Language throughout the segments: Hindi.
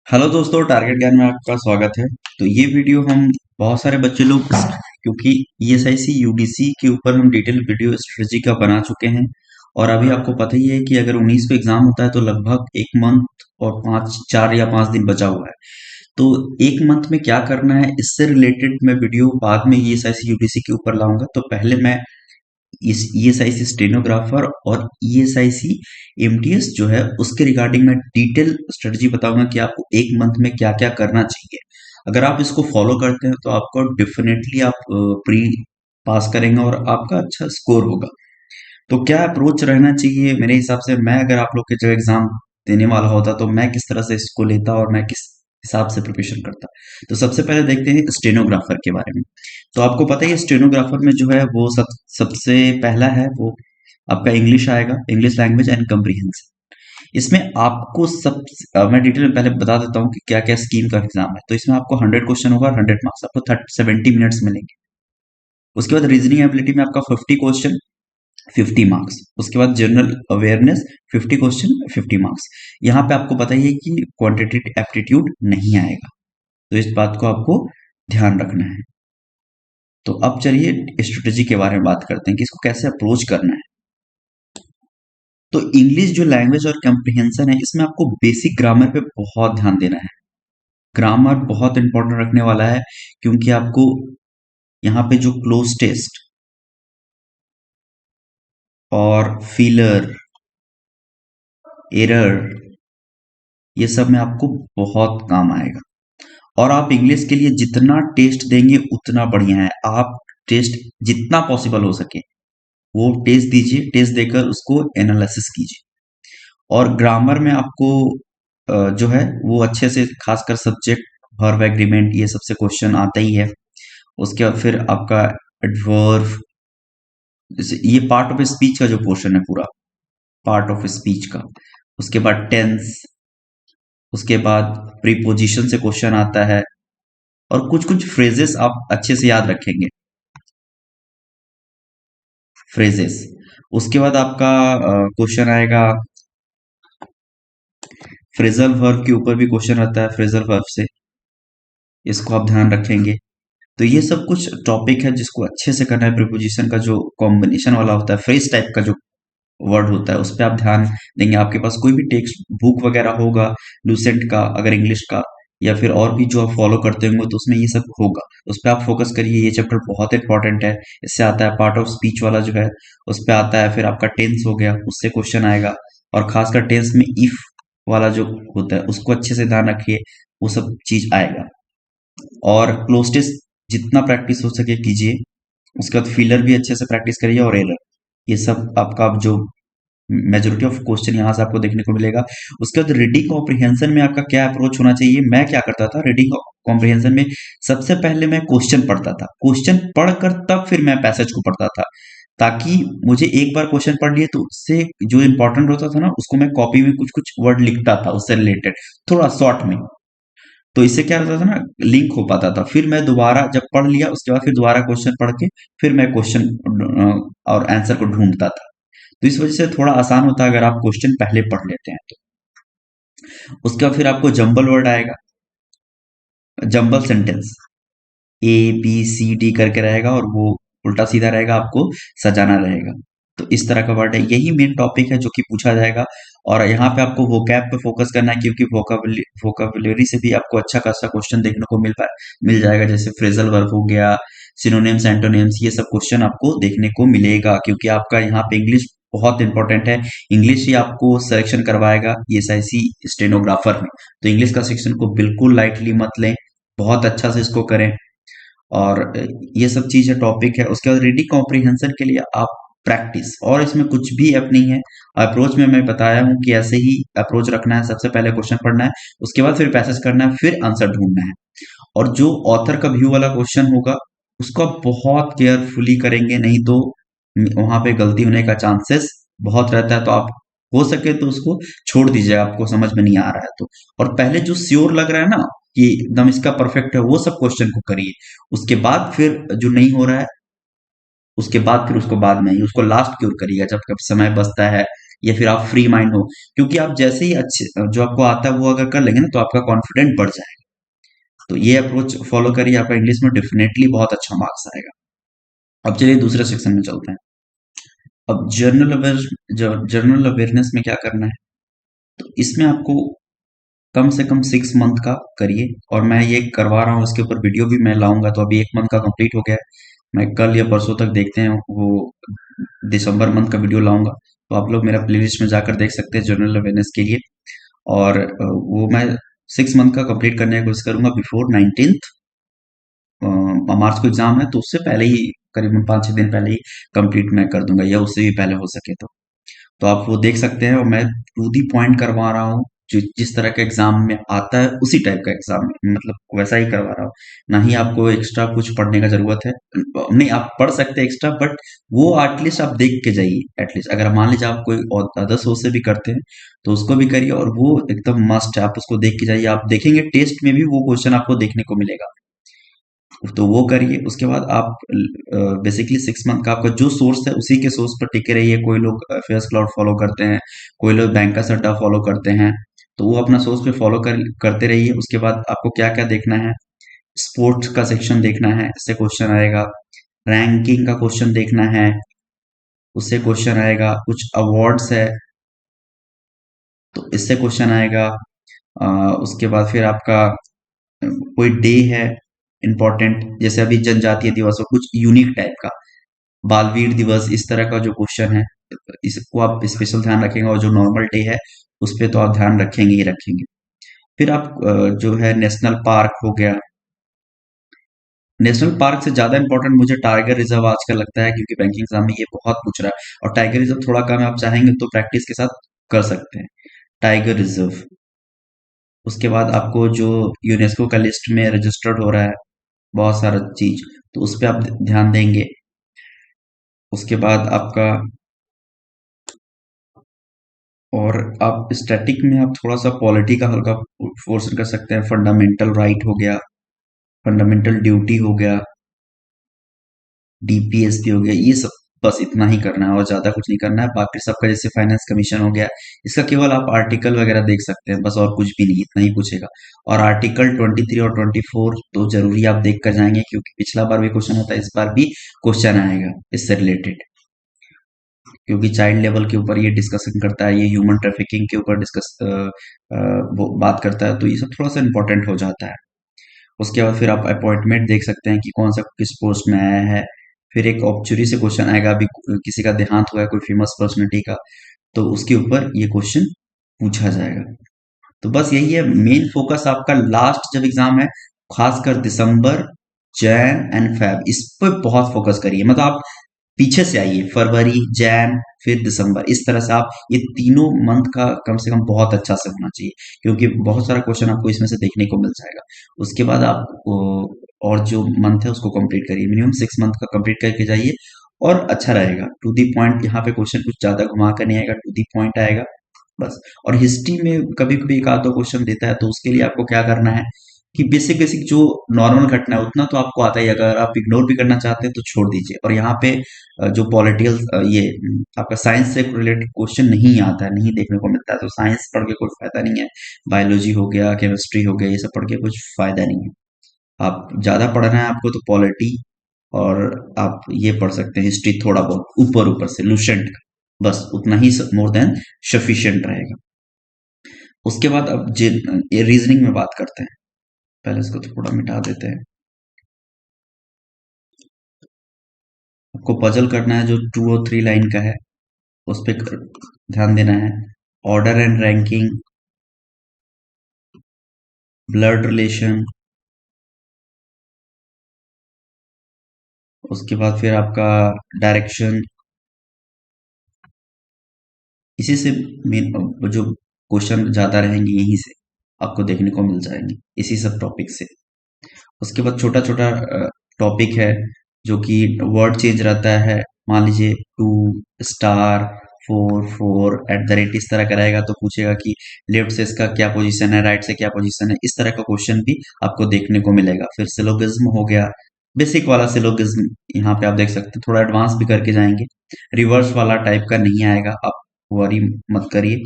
हेलो दोस्तों, टारगेट ज्ञान में आपका स्वागत है। तो ये वीडियो हम बहुत सारे बच्चे लोग क्योंकि ईएसआईसी यूडीसी के ऊपर हम डिटेल वीडियो स्ट्रेटजी का बना चुके हैं। और अभी आपको पता ही है कि अगर 19 को एग्जाम होता है तो लगभग एक मंथ और 4 या 5 दिन बचा हुआ है। तो एक मंथ में क्या करना है, इससे रिलेटेड मैं वीडियो बाद में ईएसआईसी यूडीसी के ऊपर लाऊंगा। तो पहले मैं इस ईएसआईसी स्टेनोग्राफर और ईएसआईसी एमटीएस जो है उसके रिगार्डिंग मैं डिटेल स्ट्रेटजी बताऊंगा कि आपको एक मंथ में क्या क्या करना चाहिए। अगर आप इसको फॉलो करते हैं तो आपको डेफिनेटली आप प्री पास करेंगे और आपका अच्छा स्कोर होगा। तो क्या अप्रोच रहना चाहिए मेरे हिसाब से, मैं अगर आप लोग के जब एग्जाम देने वाला होता तो मैं किस तरह से इसको लेता और मैं किस हिसाब से प्रिपरेशन करता। तो सबसे पहले देखते हैं स्टेनोग्राफर के बारे में। तो आपको पता है स्टेनोग्राफर में जो है वो सबसे पहला है वो आपका इंग्लिश आएगा, इंग्लिश लैंग्वेज एंड कम्प्रीहेंशन। इसमें आपको मैं डिटेल में पहले बता देता हूँ कि क्या क्या स्कीम का एग्जाम है। तो इसमें आपको 100 क्वेश्चन होगा, 100 मार्क्स आपको 70 मिनट्स मिलेंगे। उसके बाद रीजनिंग एबिलिटी में आपका 50 क्वेश्चन, 50 मार्क्स। उसके बाद जनरल अवेयरनेस 50 क्वेश्चन, 50 मार्क्स। यहाँ पे आपको पता ही है कि क्वांटिटेटिव एप्टीट्यूड नहीं आएगा, तो इस बात को आपको ध्यान रखना है। तो अब चलिए स्ट्रेटेजी के बारे में बात करते हैं कि इसको कैसे अप्रोच करना है। तो इंग्लिश जो लैंग्वेज और कम्प्रिहेंशन है, इसमें आपको बेसिक ग्रामर पे बहुत ध्यान देना है। ग्रामर बहुत इंपॉर्टेंट रखने वाला है, क्योंकि आपको यहाँ पे जो क्लोज टेस्ट और फिलर, एरर, ये सब में आपको बहुत काम आएगा। और आप इंग्लिश के लिए जितना टेस्ट देंगे उतना बढ़िया है। आप टेस्ट जितना पॉसिबल हो सके वो टेस्ट दीजिए, टेस्ट देकर उसको एनालिसिस कीजिए। और ग्रामर में आपको जो है वो अच्छे से, खासकर सब्जेक्ट, वर्ब, एग्रीमेंट, ये सबसे क्वेश्चन आता ही है। उसके बाद फिर आपका एडवर्ब, जैसे ये पार्ट ऑफ स्पीच का जो पोर्शन है, पूरा पार्ट ऑफ स्पीच का। उसके बाद टेंस, उसके बाद प्रीपोजिशन से क्वेश्चन आता है। और कुछ कुछ फ्रेजेस आप अच्छे से याद रखेंगे, फ्रेजेस। उसके बाद आपका क्वेश्चन आएगा फ्रेजल वर्ब के ऊपर भी क्वेश्चन आता है, फ्रेजल वर्ब से, इसको आप ध्यान रखेंगे। तो ये सब कुछ टॉपिक है जिसको अच्छे से करना है। प्रीपोजिशन का जो कॉम्बिनेशन वाला होता है, फ्रेज टाइप का जो वर्ड होता है, उस पर आप ध्यान देंगे। आपके पास कोई भी टेक्स्ट बुक वगैरह होगा लूसेंट का, अगर इंग्लिश का, या फिर और भी जो आप फॉलो करते होंगे, तो उसमें ये सब होगा। उस पर आप फोकस करिए, ये चैप्टर बहुत इंपॉर्टेंट है। इससे आता है पार्ट ऑफ स्पीच वाला जो है, उस पर आता है। फिर आपका टेंस हो गया, उससे क्वेश्चन आएगा। और खासकर टेंस में इफ वाला जो होता है उसको अच्छे से ध्यान रखिए, वो सब चीज आएगा। और क्लोज टेस्ट जितना प्रैक्टिस हो सके कीजिए। उसके बाद फिलर भी अच्छे से प्रैक्टिस करिए, और एरर, ये सब आपका जो मेजोरिटी ऑफ क्वेश्चन यहाँ से आपको देखने को मिलेगा। उसके बाद रीडिंग कॉम्प्रिहेंशन में आपका क्या अप्रोच होना चाहिए। मैं क्या करता था रीडिंग कॉम्प्रिहेंशन में, सबसे पहले मैं क्वेश्चन पढ़ता था। क्वेश्चन पढ़कर तब फिर मैं पैसेज को पढ़ता था, ताकि मुझे एक बार क्वेश्चन पढ़ लिए तो उससे जो इंपॉर्टेंट होता था ना, उसको मैं कॉपी में कुछ कुछ वर्ड लिखता था उससे रिलेटेड, थोड़ा शॉर्ट में। तो इससे क्या होता था ना, लिंक हो पाता था। फिर मैं दोबारा जब पढ़ लिया, उसके बाद फिर दोबारा क्वेश्चन पढ़ के फिर मैं क्वेश्चन और आंसर को ढूंढता था। तो इस वजह से थोड़ा आसान होता है अगर आप क्वेश्चन पहले पढ़ लेते हैं तो। उसके बाद फिर आपको जंबल वर्ड आएगा, jumble sentence, A B C D करके रहेगा और वो उल्टा सीधा रहेगा, आपको सजाना रहेगा। तो इस तरह का वर्ड है, यही मेन टॉपिक है जो कि पूछा जाएगा। और यहाँ पे आपको वोकैब पे फोकस करना है, क्योंकि वोकैबुलरी से भी आपको अच्छा खासा क्वेश्चन देखने को मिल जाएगा। जैसे फ्रेजल वर्ब हो गया, सिनोनिम्स, एंटोनिम्स, ये सब क्वेश्चन आपको देखने को मिलेगा, क्योंकि आपका यहाँ पे इंग्लिश बहुत इंपॉर्टेंट है। इंग्लिश ही आपको सिलेक्शन करवाएगा ईएसआईसी स्टेनोग्राफर में। तो इंग्लिश का सेक्शन को बिल्कुल लाइटली मत लें, बहुत अच्छा से इसको करें। और ये सब चीजें टॉपिक है। उसके बाद रीडिंग कॉम्प्रिहेंशन के लिए आप प्रैक्टिस, और इसमें कुछ भी ऐप नहीं है। अप्रोच में मैं बताया हूँ कि ऐसे ही अप्रोच रखना है। सबसे पहले क्वेश्चन पढ़ना है, उसके बाद फिर पैसेज करना है, फिर आंसर ढूंढना है। और जो ऑथर का व्यू वाला क्वेश्चन होगा उसको आप बहुत केयरफुली करेंगे, नहीं तो वहां पे गलती होने का चांसेस बहुत रहता है। तो आप हो सके तो उसको छोड़ दीजिए, आपको समझ में नहीं आ रहा है तो। और पहले जो श्योर लग रहा है ना कि एकदम इसका परफेक्ट है, वो सब क्वेश्चन को करिए। उसके बाद फिर जो नहीं हो रहा है, उसके बाद फिर उसको बाद में ही उसको लास्ट क्योर करिएगा जब कब समय बचता है, या फिर आप फ्री माइंड हो, क्योंकि आप जैसे ही अच्छे जो आपको आता है वो अगर कर लेंगे ना तो आपका कॉन्फिडेंट बढ़ जाएगा। तो ये अप्रोच फॉलो करिए, आपका इंग्लिश में डेफिनेटली बहुत अच्छा मार्क्स आएगा। अब चलिए दूसरे सेक्शन में चलते हैं। अब जनरल अवेयरनेस में क्या करना है, तो इसमें आपको कम से कम 6 मंथ का करिए, और मैं ये करवा रहा हूँ, इसके ऊपर वीडियो भी मैं लाऊंगा। तो अभी 1 मंथ का कंप्लीट हो गया है, मैं कल या परसों तक देखते हैं वो दिसंबर मंथ का वीडियो लाऊंगा। तो आप लोग मेरा प्लेलिस्ट में जाकर देख सकते हैं जनरल अवेयरनेस के लिए। और वो मैं 6 मंथ का कंप्लीट करने की कोशिश करूंगा बिफोर 19th मार्च को एग्जाम है, तो उससे पहले ही करीबन 5-6 दिन पहले ही कंप्लीट मैं कर दूंगा, या उससे भी पहले हो सके तो आप वो देख सकते हैं। और मैं टू दी पॉइंट करवा रहा हूँ, जो जिस तरह का एग्जाम में आता है उसी टाइप का एग्जाम में, मतलब वैसा ही करवा रहा हूँ। ना ही आपको एक्स्ट्रा कुछ पढ़ने का जरूरत है, नहीं आप पढ़ सकते हैं एक्स्ट्रा, बट वो एटलीस्ट आप देख के जाइए। एटलीस्ट अगर मान लीजिए आप कोई और अदर सोर्स से भी करते हैं तो उसको भी करिए, और वो एकदम मस्ट है, आप उसको देख के जाइए। आप देखेंगे टेस्ट में भी वो क्वेश्चन आपको देखने को मिलेगा, तो वो करिए। उसके बाद आप बेसिकली 6 मंथ का आपका जो सोर्स है उसी के सोर्स पर टिके रहिए। कोई लोग फेस क्लाउड फॉलो करते हैं, कोई लोग बैंक का सट्टा फॉलो करते हैं, तो वो अपना सोर्स पे फॉलो करते रहिए। उसके बाद आपको क्या क्या देखना है, स्पोर्ट्स का सेक्शन देखना है, इससे क्वेश्चन आएगा। रैंकिंग का क्वेश्चन देखना है, उससे क्वेश्चन आएगा। कुछ अवार्ड्स है तो इससे क्वेश्चन आएगा। अ, उसके बाद फिर आपका कोई डे है इम्पोर्टेंट, जैसे अभी जनजातीय दिवस हो, कुछ यूनिक टाइप का, बालवीर दिवस, इस तरह का जो क्वेश्चन है इसको आप स्पेशल ध्यान रखेंगे। और जो नॉर्मल डे है उस पे तो आप ध्यान रखेंगे ही रखेंगे। फिर आप जो है नेशनल पार्क हो गया, नेशनल पार्क से ज्यादा इंपॉर्टेंट मुझे टाइगर रिजर्व आजकल लगता है, क्योंकि बैंकिंग एग्जाम में ये बहुत पूछ रहा है। और टाइगर रिजर्व थोड़ा कम है, आप चाहेंगे तो प्रैक्टिस के साथ कर सकते हैं टाइगर रिजर्व। उसके बाद आपको जो यूनेस्को का लिस्ट में रजिस्टर्ड हो रहा है बहुत सारा चीज, तो उस पर आप ध्यान देंगे। उसके बाद आपका, और आप स्टैटिक में आप थोड़ा सा पॉलिटी का हल्का फोर्स कर सकते हैं। फंडामेंटल राइट हो गया, फंडामेंटल ड्यूटी हो गया, डीपीएसपी हो गया, ये सब बस इतना ही करना है और ज्यादा कुछ नहीं करना है। बाकी सबका जैसे फाइनेंस कमीशन हो गया, इसका केवल आप आर्टिकल वगैरह देख सकते हैं बस, और कुछ भी नहीं, इतना ही पूछेगा। और आर्टिकल 23 और 24 तो जरूरी आप देख कर जाएंगे, क्योंकि पिछला बार भी क्वेश्चन होता है, इस बार भी क्वेश्चन आएगा इससे रिलेटेड, क्योंकि चाइल्ड लेवल के ऊपर ये डिस्कशन करता है, ये ह्यूमन ट्रैफिकिंग के ऊपर वो बात करता है, तो ये सब थोड़ा सा इंपॉर्टेंट हो जाता है। उसके बाद फिर आप अपॉइंटमेंट देख सकते हैं कि कौन सा किस पोस्ट में आया है। फिर एक ऑब्चुरी से क्वेश्चन आएगा, अभी किसी का देहांत हुआ है कोई फेमस पर्सनालिटी का, तो उसके ऊपर ये क्वेश्चन पूछा जाएगा। तो बस यही है मेन फोकस आपका लास्ट जब एग्जाम है, खासकर दिसंबर, जैन एंड फेब, इस पर बहुत फोकस करिए। मतलब आप पीछे से आइए, फरवरी, जैन, फिर दिसंबर, इस तरह से आप ये तीनों मंथ का कम से कम बहुत अच्छा से होना चाहिए, क्योंकि बहुत सारा क्वेश्चन आपको इसमें से देखने को मिल जाएगा। उसके बाद आप और जो मंथ है उसको कंप्लीट करिए, मिनिमम 6 मंथ का कंप्लीट करके जाइए, और अच्छा रहेगा। टू दी पॉइंट, यहाँ पे क्वेश्चन कुछ ज्यादा घुमा कर नहीं आएगा, टू दी पॉइंट आएगा बस। और हिस्ट्री में कभी कभी एक आध दो क्वेश्चन देता है, तो उसके लिए आपको क्या करना है कि बेसिक बेसिक जो नॉर्मल घटना है उतना तो आपको आता ही है। अगर आप इग्नोर भी करना चाहते हैं तो छोड़ दीजिए। और यहाँ पे जो पॉलिटिकल ये आपका साइंस से रिलेटेड क्वेश्चन नहीं आता है, नहीं देखने को मिलता है, तो साइंस पढ़ के कोई फायदा नहीं है। बायोलॉजी हो गया, केमिस्ट्री हो गया, ये सब पढ़ के कुछ फायदा नहीं है। आप ज्यादा पढ़ना है आपको तो पॉलिटी, और आप ये पढ़ सकते हैं हिस्ट्री थोड़ा बहुत ऊपर ऊपर से लूसेंट, बस उतना ही मोर देन सफिशिएंट रहेगा। उसके बाद अब रीजनिंग में बात करते हैं। पहले इसको थोड़ा मिटा देते हैं। आपको पजल करना है जो 2 और 3 लाइन का है, उस पर ध्यान देना है। Order and ranking, blood relation, उसके बाद फिर आपका डायरेक्शन, इसी से मेन जो क्वेश्चन ज्यादा रहेंगे यहीं से आपको देखने को मिल जाएंगे, इसी सब टॉपिक से। उसके बाद छोटा छोटा टॉपिक है जो कि वर्ड चेंज रहता है। मान लीजिए 2*4 4 @ इस तरह का रहेगा, तो पूछेगा कि लेफ्ट से इसका क्या पोजीशन है, राइट से क्या पोजीशन है, इस तरह का क्वेश्चन भी आपको देखने को मिलेगा। फिर सिलोगिज्म हो गया, बेसिक वाला सिलोगिज्म यहाँ पे आप देख सकते हैं, थोड़ा एडवांस भी करके जाएंगे। रिवर्स वाला टाइप का नहीं आएगा, आप वरी मत करिए।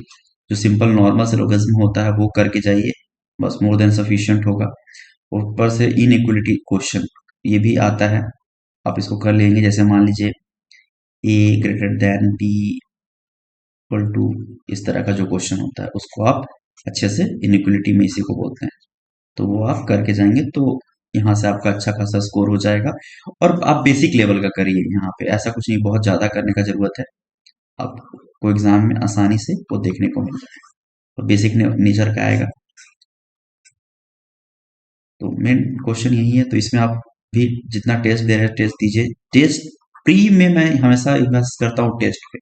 जो सिंपल नॉर्मल सिलोगिज्म होता है वो करके जाइए, बस मोर देन सफिशिएंट होगा। ऊपर से इनइक्वलिटी क्वेश्चन ये भी आता है, आप इसको कर लेंगे। जैसे मान लीजिए A greater than B equal to, इस तरह का जो क्वेश्चन होता है उसको आप अच्छे से, इनइक्वलिटी में इसी को बोलते हैं, तो वो आप करके जाएंगे तो यहाँ से आपका अच्छा खासा स्कोर हो जाएगा। और आप बेसिक लेवल का करिए, यहाँ पे ऐसा कुछ नहीं बहुत ज्यादा करने का जरूरत है, आपको एग्जाम में आसानी से वो देखने को मिल जाएगा। और बेसिक नेचर का आएगा, तो मेन क्वेश्चन यही है। तो इसमें आप भी जितना टेस्ट दे रहे हैं टेस्ट दीजिए। टेस्ट प्री में मैं हमेशा इन्वेस्ट करता हूँ टेस्ट पे।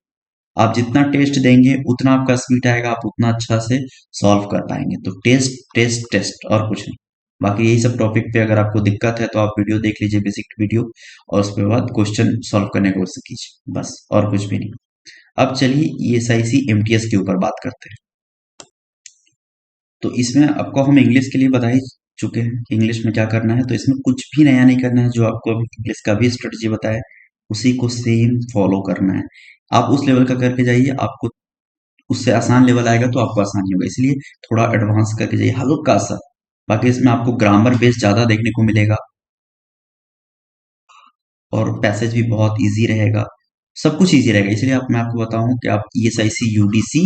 आप जितना टेस्ट देंगे उतना आपका स्पीड आएगा, आप उतना अच्छा से सॉल्व कर पाएंगे। तो टेस्ट टेस्ट टेस्ट और कुछ नहीं। बाकी यही सब टॉपिक पे अगर आपको दिक्कत है तो आप वीडियो देख लीजिए, बेसिक वीडियो, और उसके बाद क्वेश्चन सॉल्व करने की कोशिश कीजिए, बस और कुछ भी नहीं। अब चलिए ESIC MTS के ऊपर बात करते हैं। तो इसमें आपको हम इंग्लिश के लिए बता ही चुके हैं कि इंग्लिश में क्या करना है, तो इसमें कुछ भी नया नहीं करना है। जो आपको अभी इंग्लिश का भी स्ट्रेटजी बताया उसी को सेम फॉलो करना है। आप उस लेवल का करके जाइए, आपको उससे आसान लेवल आएगा तो आपको आसानी होगा, इसलिए थोड़ा एडवांस करके जाइए हल्का सा। बाकी इसमें आपको ग्रामर बेस ज्यादा देखने को मिलेगा और पैसेज भी बहुत इजी रहेगा, सब कुछ इजी रहेगा। इसलिए मैं आपको बताऊं कि आप ESIC UDC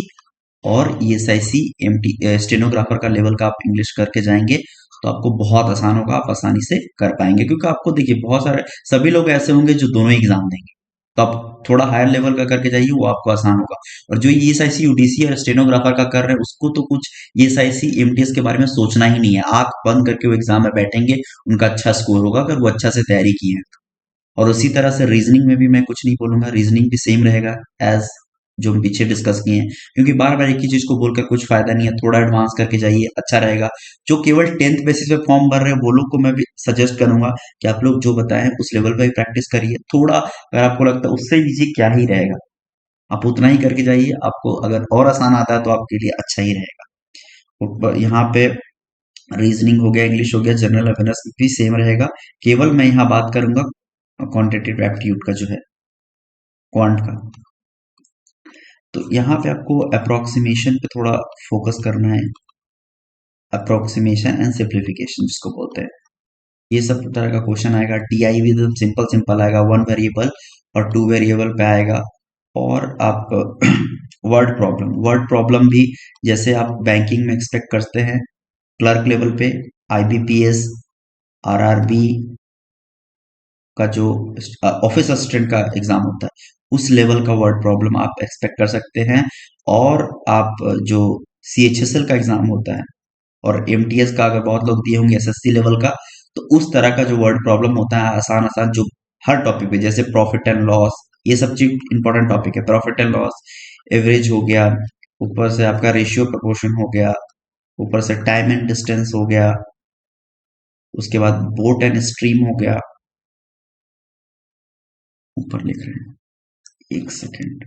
और ESIC MT स्टेनोग्राफर का लेवल का आप इंग्लिश करके जाएंगे तो आपको बहुत आसान होगा, आप आसानी से कर पाएंगे। क्योंकि आपको देखिए बहुत सारे सभी लोग ऐसे होंगे जो दोनों एग्जाम देंगे, तो आप थोड़ा हायर लेवल का करके जाइए, वो आपको आसान होगा। और जो ESIC UDC और स्टेनोग्राफर का कर रहे हैं उसको तो कुछ ESIC MTS के बारे में सोचना ही नहीं है, आंख बंद करके वो एग्जाम में बैठेंगे, उनका अच्छा स्कोर होगा अगर वो अच्छा से तैयारी की है। और उसी तरह से रीजनिंग में भी मैं कुछ नहीं बोलूंगा, रीजनिंग भी सेम रहेगा एज जो हम पीछे डिस्कस किए हैं। क्योंकि बार बार एक ही चीज को बोलकर कुछ फायदा नहीं है, थोड़ा एडवांस करके जाइए, अच्छा रहेगा। जो केवल 10th बेसिस पे फॉर्म भर रहे हैं वो लोग को मैं भी सजेस्ट करूंगा कि आप लोग जो बताएं उस लेवल पर ही प्रैक्टिस करिए। थोड़ा अगर आपको लगता है उससे इजी क्या ही रहेगा, आप उतना ही करके जाइए। आपको अगर और आसान आता है तो आपके लिए अच्छा ही रहेगा। यहाँ पे रीजनिंग हो गया, इंग्लिश हो गया, जनरल अवेयरनेस भी सेम रहेगा। केवल मैं यहाँ बात करूंगा क्वांटिटेटिव एप्टीट्यूड का, जो है क्वांट का। तो यहाँ पे आपको अप्रोक्सीमेशन पे थोड़ा फोकस करना है, अप्रोक्सीमेशन एंड सिंप्लीफिकेशन जिसको बोलते हैं। ये सब तरह का क्वेश्चन आएगा। DI भी एकदम सिंपल सिंपल आएगा, 1 वेरिएबल और 2 वेरिएबल पे आएगा। और आप वर्ड प्रॉब्लम भी जैसे आप बैंकिंग में एक्सपेक्ट करते हैं, क्लर्क लेवल पे, IBPS, RRB का जो ऑफिस असिस्टेंट का एग्जाम होता है उस लेवल का वर्ड प्रॉब्लम आप एक्सपेक्ट कर सकते हैं। और आप जो CHSL का एग्जाम होता है और MTS का अगर बहुत लोग दिए होंगे SSC लेवल का, तो उस तरह का जो वर्ड प्रॉब्लम होता है आसान आसान, जो हर टॉपिक पे, जैसे प्रॉफिट एंड लॉस, ये सब चीज इंपॉर्टेंट टॉपिक है। प्रॉफिट एंड लॉस, एवरेज हो गया, ऊपर से आपका रेशियो प्रोपोर्शन हो गया, ऊपर से टाइम एंड डिस्टेंस हो गया, उसके बाद बोट एंड स्ट्रीम हो गया। ऊपर लिख रहे हैं, एक सेकेंड,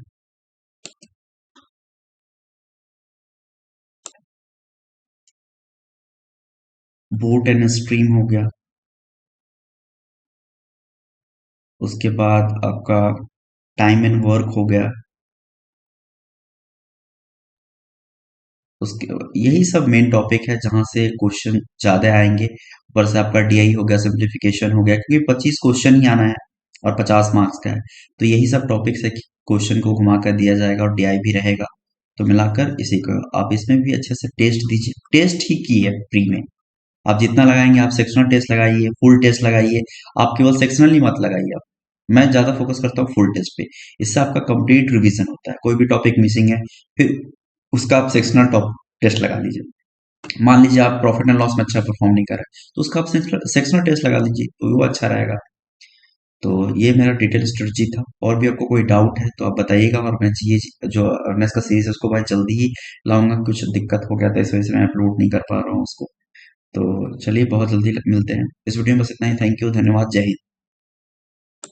बोट एंड स्ट्रीम हो गया, उसके बाद आपका टाइम एंड वर्क हो गया, उसके यही सब मेन टॉपिक है जहां से क्वेश्चन ज्यादा आएंगे। ऊपर से आपका DI हो गया, सिंप्लीफिकेशन हो गया, क्योंकि 25 क्वेश्चन ही आना है और 50 मार्क्स का है। तो यही सब टॉपिक से क्वेश्चन को घुमा कर दिया जाएगा और DI भी रहेगा। तो मिलाकर इसी को आप इसमें भी अच्छे से टेस्ट दीजिए। टेस्ट ही की है प्री में, आप जितना लगाएंगे, आप सेक्शनल टेस्ट लगाइए, फुल टेस्ट लगाइए। आप केवल सेक्शनल ही मत लगाइए, आप, मैं ज्यादा फोकस करता हूँ फुल टेस्ट पे। इससे आपका कंप्लीट रिवीजन होता है, कोई भी टॉपिक मिसिंग है फिर उसका आप सेक्शनल टॉप टेस्ट लगा लीजिए। मान लीजिए आप प्रॉफिट एंड लॉस में अच्छा परफॉर्म नहीं कर रहे तो उसका आप सेक्शनल टेस्ट लगा लीजिए, तो वो अच्छा रहेगा। तो ये मेरा डिटेल स्ट्रेटजी था। और भी आपको कोई डाउट है तो आप बताइएगा, और मैं ये जो अवेयरनेस का सीरीज है उसको मैं जल्दी ही लाऊंगा। कुछ दिक्कत हो गया था इस वजह से मैं अपलोड नहीं कर पा रहा हूँ उसको। तो चलिए बहुत जल्दी मिलते हैं। इस वीडियो में बस इतना ही। थैंक यू, धन्यवाद, जय हिंद।